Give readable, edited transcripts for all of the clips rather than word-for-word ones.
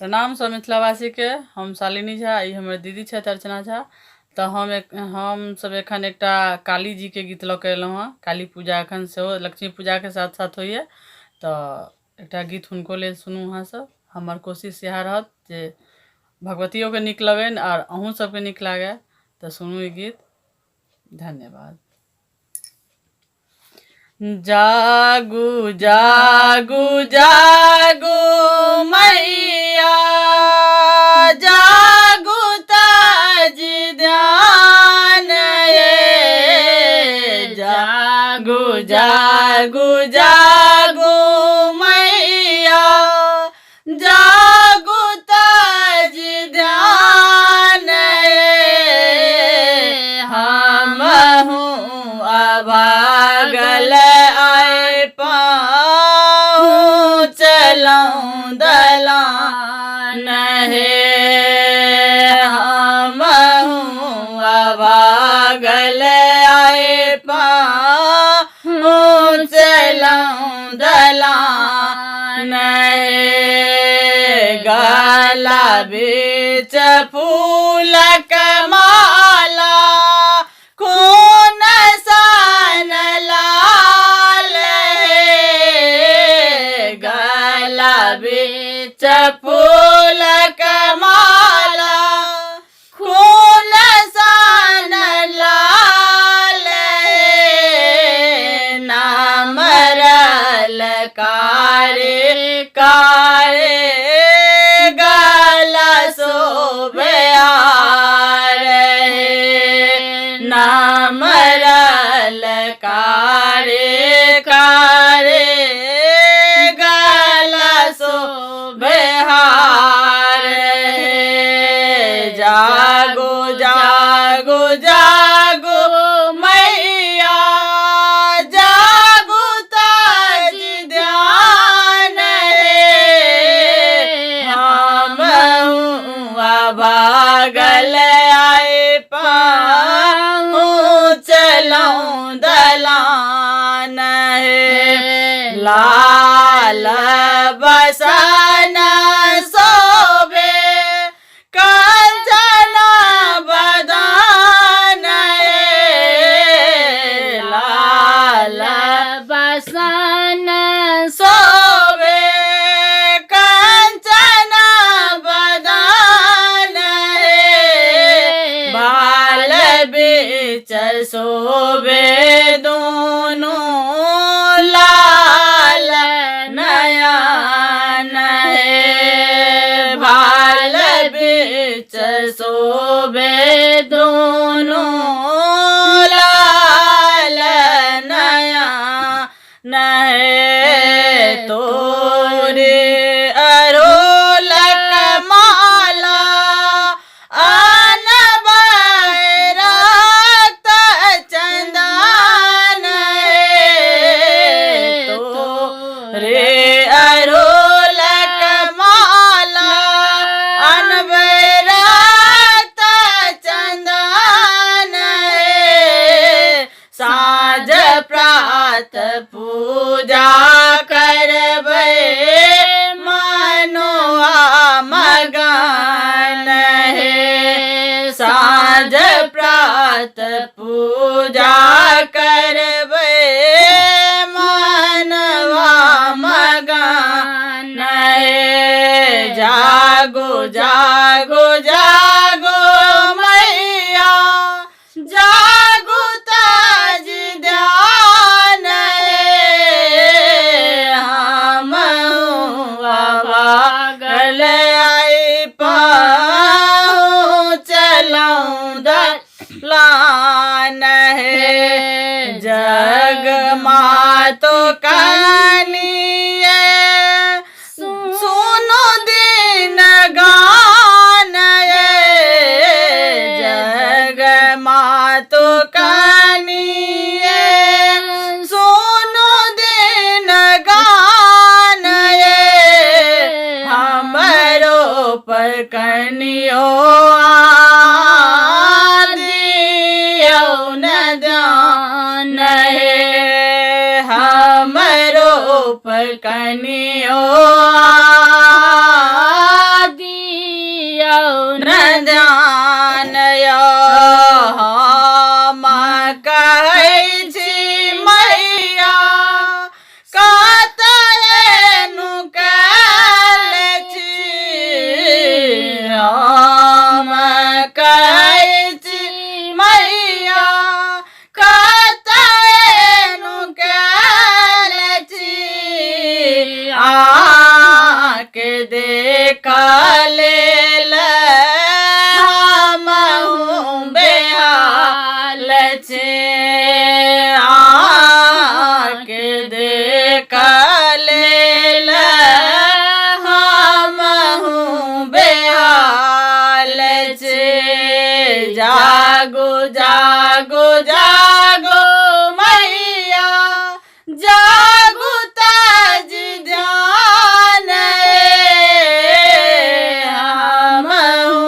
प्रणाम सब मिथिलावासी के। हम शालिनी झा, ई हमर दीदी छथि अर्चना झा। तो हम सब एखन एकटा काली जी के गीत लऽ के एलहुँ हँ। काली पूजा एखन सेहो लक्ष्मी पूजा के साथ साथ होइए, तो एकटा गीत हुनको लेल सुनू अहाँ सब। हमर कोशिश इएह रहत जे भगवतियों के नीक लगनि और अहूँ सबके नीक लागे, तो सुनू ई गीत। धन्यवाद। जागू जागू जागू मैया, जागू ताज ध्यान ये। जागू जागू जागू मैया, जागू ताज ध्यान ये। हम हूँ अभागल आए पाऊँ चलऊँ दलान है। हम हूँ अभागल आए पाऊँ चलऊँ दलान है। गला बीच फूल कमाला, खून सान लाल है। गला बीच फूल कमाला, खून सान लाल है। नाम रल कारे कारे, गला शोभयार है। नाम रल कारे कारे, गला शोभयार है। जागो जागो जागो मैया, जागो ताज ध्यान है। हम हूँ अभागल आए पाऊँ चलऊँ दलान है। लाल बसन शोभे कंचन बदन है। लाल बसन शोभे कंचन बदन है। बाल बीच शोभे दोनों लाल नयन है। बाल बीच शोभे दोनों लाल नयन है। तोरे अरोलक माला, आन बैरक्त चंदन है। तोरे अरोलक माला, आन बैरक्त चंदन है। साँझ प्रात पूजा करबै मनोआ मगन है। साँझ प्रात पूजा करबै मनवा मगन है। जागो जागो जागो मैया, जागो ताज ध्यान है। हम हूँ अभागल आए पाऊँ चलऊँ दलान है। जग मातो कनिए सुनो दिन गान ये। जग मातो कनिए सुनो दिन गान ये। हमरो पर कनियो दियो न ध्यान है। हमरो पर कनियो आके देखा लेल हमहु बेहाल छे आके देखा लेल हमहु बेहाल छे जागो जागो जागो मैया जागो ताज ध्यान हमहु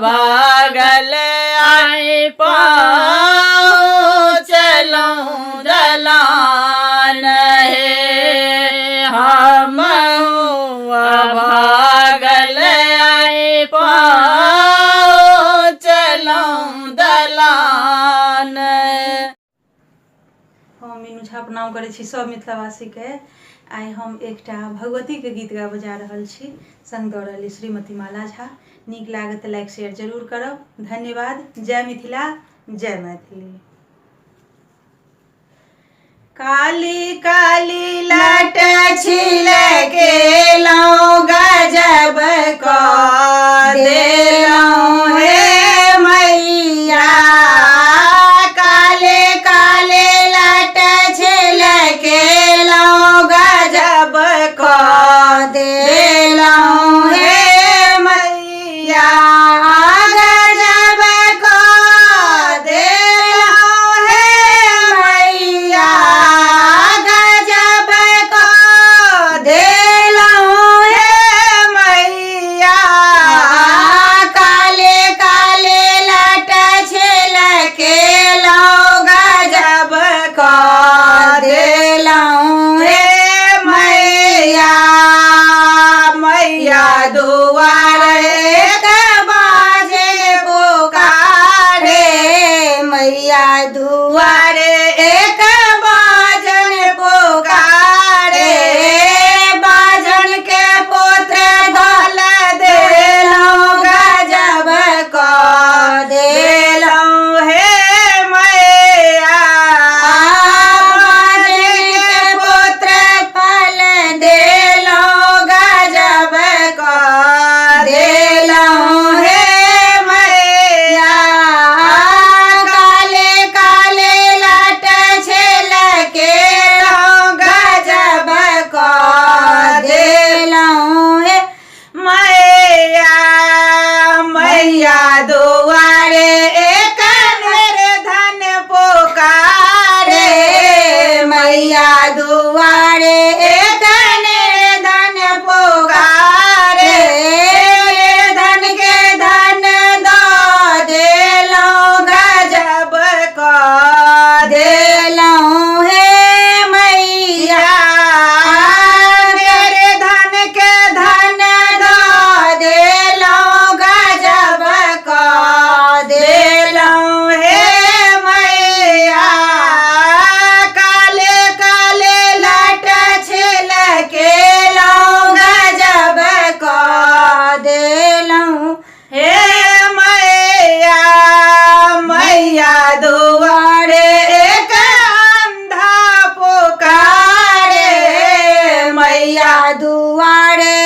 भागल आए पहुँचलहुँ दलान हमहु भागल आए पहुँचलहुँ दलान। हम मीनू झा प्रणाम करै छी सब मिथिलावासी के। आइ हम एकटा भगवती के गीत गा बजा रहल छी, संग दऽ रहली श्रीमती माला झा। नीक लागत तऽ लाइक शेयर जरूर करब। धन्यवाद। जय मिथिला, जय मैथिली। काली काली लट छिलकेलहुँ गजब कऽ देलहुँ हे मैया काले काले लट छिलकेलहुँ गजब कऽ देलहुँ हे मैया गजब कऽ देलहुँ हे मैया गजब कऽ देलहुँ हे मैया काले काले लट छिलकेलहुँ गजब कऽ देलहुँ हे मैया मैया दुआर एक बाजे पुकारे मैया दुआर एक बाजन पुकारे बाजन के पुत्र धल देलहुँ गजब कऽ देलहुँ हे मैया बाजन के पुत्र फल देलहुँ गजब कऽ देलहुँ हे मैया काले काले लट छिलकेलहुँ गजब कऽ देलहुँ हे मैया मैया दुआरे एक निर्धन पुकारे मैया दुआरे एक निर्धन पुकारे निर्धन के धन दऽ देलहुँ गजब कऽ देलहुँ हे मैया निर्धन के धन दऽ देलहुँ गजब कऽ देलहुँ हे मैया काले काले लट छिलकेलहुँ गजब कऽ देलहुँ हे मैया मैया दुआरे एक अंधा पुकारे मैया दुआरे